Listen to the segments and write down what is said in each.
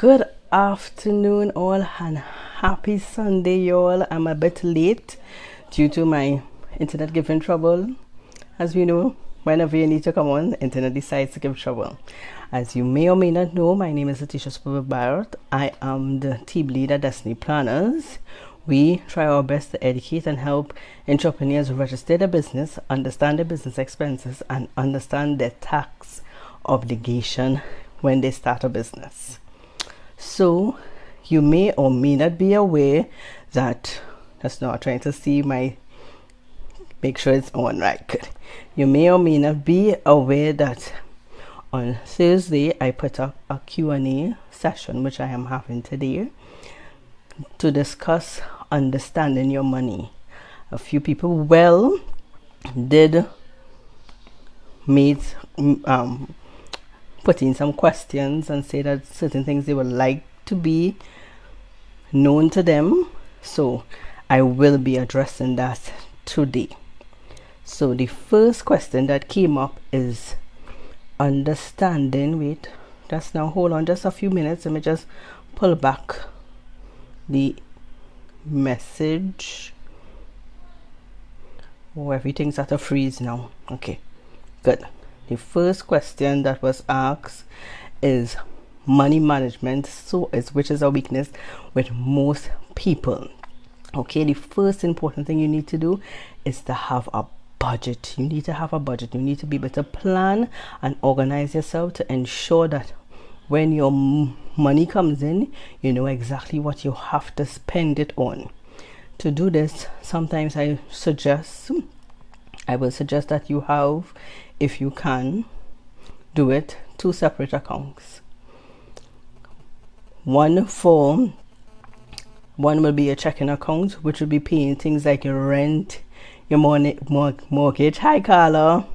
Good afternoon, all, and happy Sunday, y'all. I'm a bit late due to my internet giving trouble. As we know, whenever you need to come on, internet decides to give trouble. As you may or may not know, my name is Letitia Barrett. I am the team leader at Destiny Planners. We try our best to educate and help entrepreneurs register their business, understand their business expenses, and understand their tax obligation when they start a business. So you may or may not be aware that, just now trying to see make sure it's on right. Good. You may or may not be aware that on Thursday I put up a Q&A session, which I am having today, to discuss understanding your money. A few people did put in some questions and say that certain things they would like to be known to them. So I will be addressing that today. So the first question that came up is understanding. Hold on just a few minutes. Let me just pull back the message. Everything's at a freeze now. Okay, good. The first question that was asked is money management, which is a weakness with most people. Okay, the first important thing you need to do is to have a budget. You need to have a budget. You need to be able to plan and organize yourself to ensure that when your money comes in, you know exactly what you have to spend it on. To do this, sometimes I will suggest that you have, if you can do it, 2 separate accounts. One will be a checking account, which will be paying things like your rent, your mortgage, hi Carla,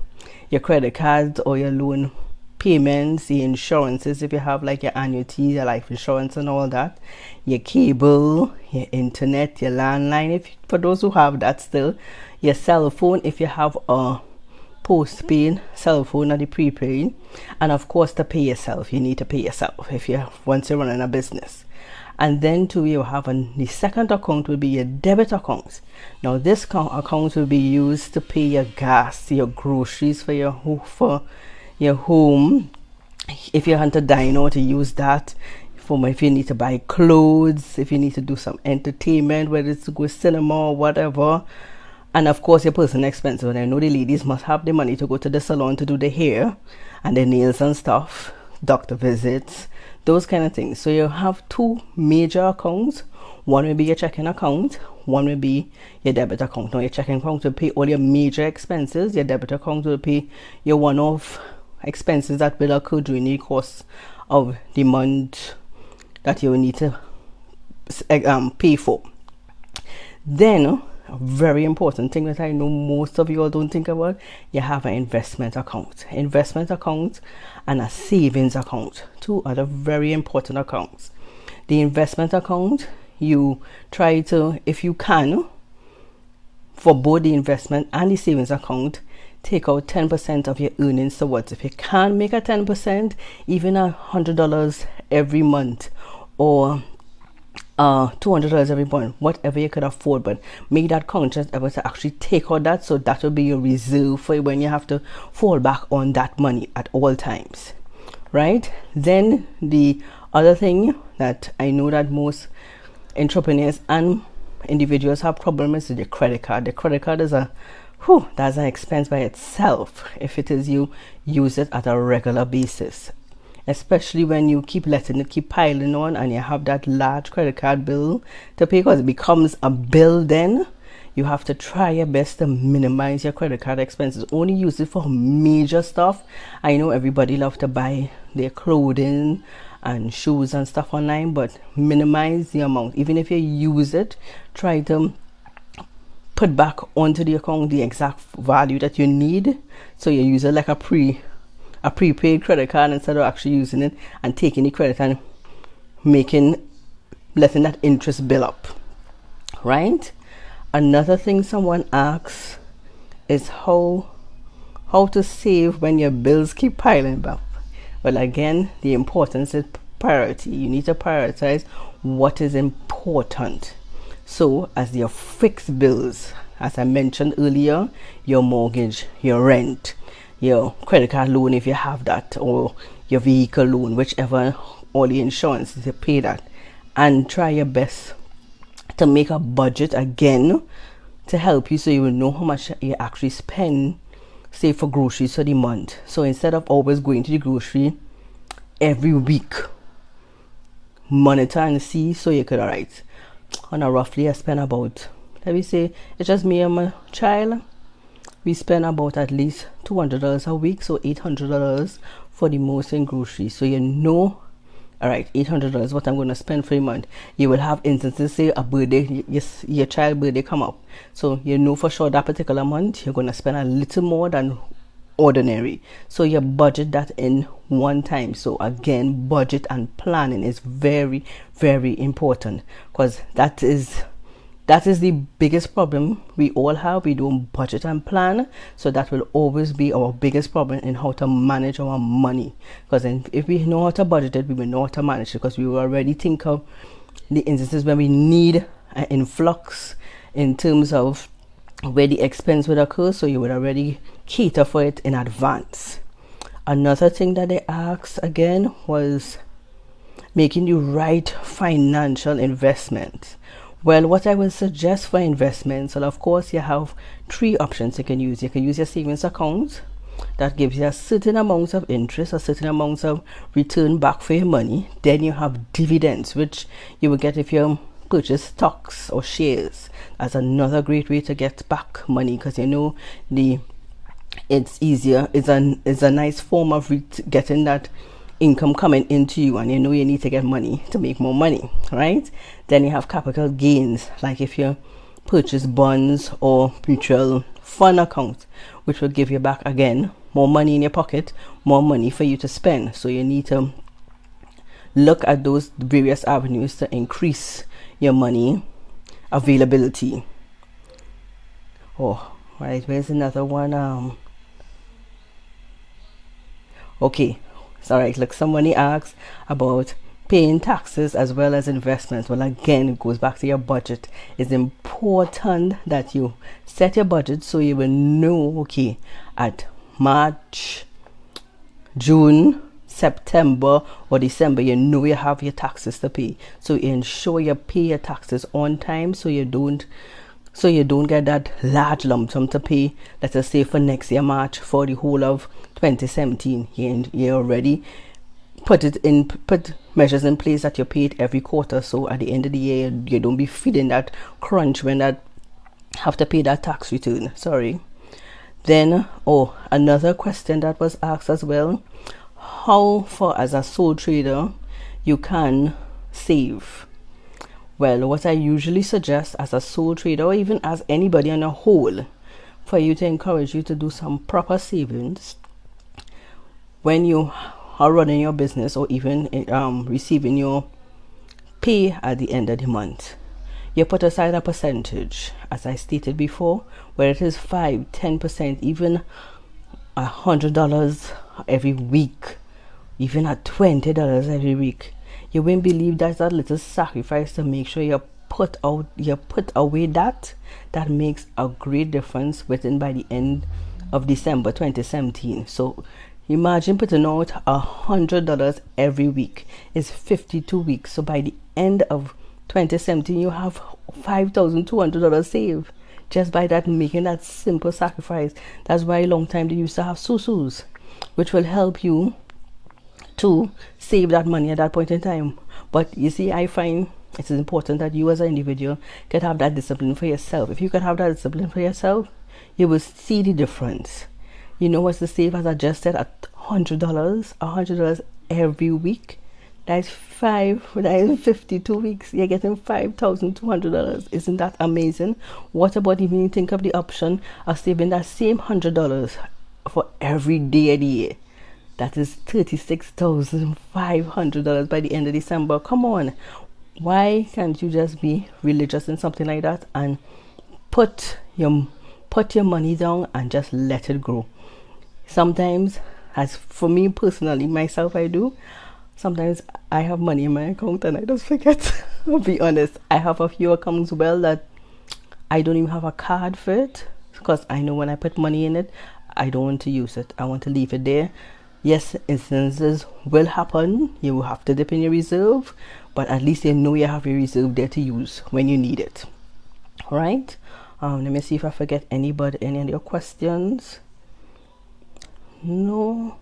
your credit cards or your loan payments, the insurances if you have like your annuity, your life insurance and all that, your cable, your internet, your landline, for those who have that still, your cell phone if you have a postpaid cell phone or the prepaid, and of course to pay yourself. You need to pay yourself once you're running a business. And then you have the second account will be your debit account. Now this account will be used to pay your gas, your groceries for your home. If you want to dine out, to use that if you need to buy clothes, if you need to do some entertainment, whether it's to go cinema or whatever. And of course your personal expenses. And I know the ladies must have the money to go to the salon to do their hair and their nails and stuff, doctor visits, those kind of things. So you have 2 major accounts. One will be your checking account, one will be your debit account. Now your checking account will pay all your major expenses. Your debit account will pay your one-off expenses that will occur during the course of the month that you will need to pay for. Then a very important thing that I know most of you all don't think about, you have an investment account and a savings account. 2 other very important accounts. The investment account, you try to, if you can, for both the investment and the savings account, take out 10% of your earnings towards. If you can't make a 10%, even $100 every month or $200 every month, whatever you could afford, but make that conscious effort to actually take out that, so that will be your reserve for when you have to fall back on that money at all times, right? Then the other thing that I know that most entrepreneurs and individuals have problems is the credit card. The credit card is that's an expense by itself if it is you use it at a regular basis, especially when you keep letting it keep piling on and you have that large credit card bill to pay, because it becomes a bill. Then you have to try your best to minimize your credit card expenses. Only use it for major stuff. I know everybody loves to buy their clothing and shoes and stuff online, but minimize the amount. Even if you use it, try to put back onto the account the exact value that you need, so you use it like a prepaid credit card instead of actually using it and taking the credit and letting that interest bill up, right? Another thing someone asks is how to save when your bills keep piling up. Well, again, the importance is priority. You need to prioritize what is important. So as your fixed bills, as I mentioned earlier, your mortgage, your rent, your credit card loan if you have that, or your vehicle loan, whichever, all the insurance, you pay that. And try your best to make a budget again to help you, so you will know how much you actually spend, say, for groceries for the month. So instead of always going to the grocery every week, monitor and see, so you could, alright, on a roughly I spend about, let me say, it's just me and my child, we spend about at least $200 a week, so $800 for the most in groceries. So you know, alright, $800 what I'm going to spend for a month. You will have instances, say a birthday, yes, your child birthday come up, so you know for sure that particular month you're going to spend a little more than ordinary, so you budget that in one time. So again, budget and planning is very, very important, because that is the biggest problem we all have. We don't budget and plan, so that will always be our biggest problem in how to manage our money. Because if we know how to budget it, we will know how to manage it, because we will already think of the instances when we need an influx in terms of where the expense would occur, so you would already cater for it in advance. Another thing that they asked again was making the right financial investment. Well, what I will suggest for investments, well, of course, you have three options you can use. You can use your savings account that gives you a certain amount of interest, a certain amount of return back for your money. Then you have dividends, which you will get if you purchase stocks or shares. That's another great way to get back money, because you know it's easier. It's a nice form of getting that income coming into you, and you know you need to get money to make more money, right? Then you have capital gains, like if you purchase bonds or mutual fund account, which will give you back again more money in your pocket, more money for you to spend. So you need to look at those various avenues to increase your money availability. Oh, right, where's another one? Okay, all right, look, somebody asks about paying taxes as well as investments. Well, again, it goes back to your budget. It's important that you set your budget so you will know, okay, at March, June, September or December, you know you have your taxes to pay. So you ensure you pay your taxes on time, so you don't get that large lump sum to pay, let us say for next year March, for the whole of 2017. You already put measures in place that you pay it every quarter, so at the end of the year you don't be feeling that crunch when that have to pay that tax return. Sorry. Then another question that was asked as well, how far as a sole trader you can save. Well, what I usually suggest as a sole trader, or even as anybody on a whole, for you to encourage you to do some proper savings when you are running your business, or even receiving your pay at the end of the month. You put aside a percentage, as I stated before, where it is 5-10%, even $100 every week, even at $20 every week. You won't believe that's a little sacrifice to make sure you put away that makes a great difference within by the end of December 2017. So imagine putting out $100 every week. It's 52 weeks. So by the end of 2017, you have $5,200 saved just by that, making that simple sacrifice. That's why a long time they used to have susus, which will help you to save that money at that point in time. But you see, I find it is important that you as an individual can have that discipline for yourself. If you can have that discipline for yourself, you will see the difference. You know what's the save, as I just said, at $100 every week. That's 52 weeks. You're getting $5,200. Isn't that amazing? What about even you think of the option of saving that same $100 for every day of the year? That is $36,500 by the end of December. Come on. Why can't you just be religious in something like that and put your money down and just let it grow? Sometimes, as for me personally, myself, I do. sometimes I have money in my account and I just forget. I'll be honest. I have a few accounts well that I don't even have a card for it, because I know when I put money in it, I don't want to use it. I want to leave it there. Yes, instances will happen. You will have to dip in your reserve, but at least you know you have your reserve there to use when you need it. All right. Let me see if I forget any of your questions. No.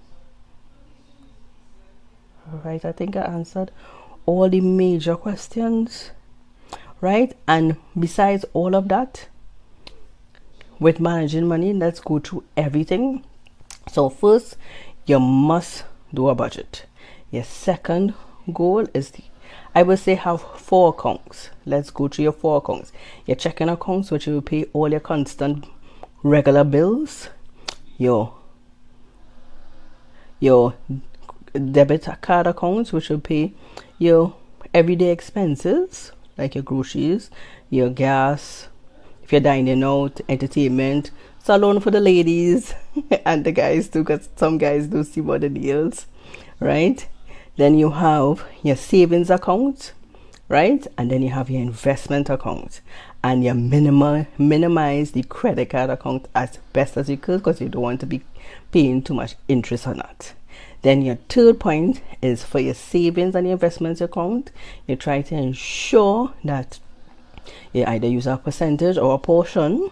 All right. I think I answered all the major questions. Right. And besides all of that, with managing money, let's go through everything. So first, you must do a budget. Your second goal is I will say have 4 accounts. Let's go through your 4 accounts. Your checking accounts, which you will pay all your constant regular bills. Your debit card accounts, which will pay your everyday expenses like your groceries, your gas, if you're dining out, entertainment, salon for the ladies and the guys too, because some guys do see more the deals, right? Then you have your savings account, right? And then you have your investment account, and you minimize the credit card account as best as you could, because you don't want to be paying too much interest on that. Then your third point is for your savings and your investments account. You try to ensure that you either use a percentage or a portion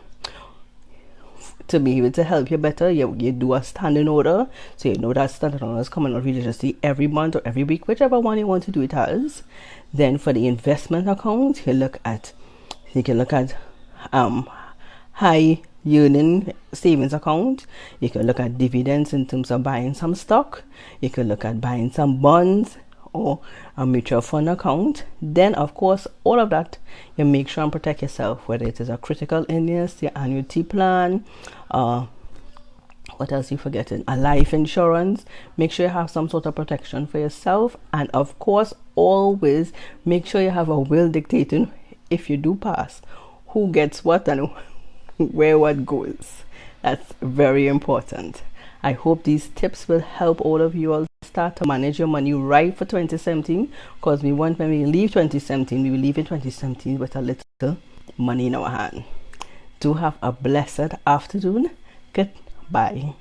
to be able to help you better. You do a standing order, so you know that standing order is coming out religiously every month or every week, whichever one you want to do it as. Then for the investment account, you can look at high earning savings account. You can look at dividends in terms of buying some stock. You can look at buying some bonds or a mutual fund account. Then of course all of that, you make sure and protect yourself, whether it is a critical illness, your annuity plan, what else you forgetting, a life insurance. Make sure you have some sort of protection for yourself, and of course always make sure you have a will dictating, if you do pass, who gets what and where what goes. That's very important. I hope these tips will help all of you all start to manage your money right for 2017, because we want, when we leave 2017, we will leave in 2017 with a little money in our hand. Do have a blessed afternoon. Goodbye.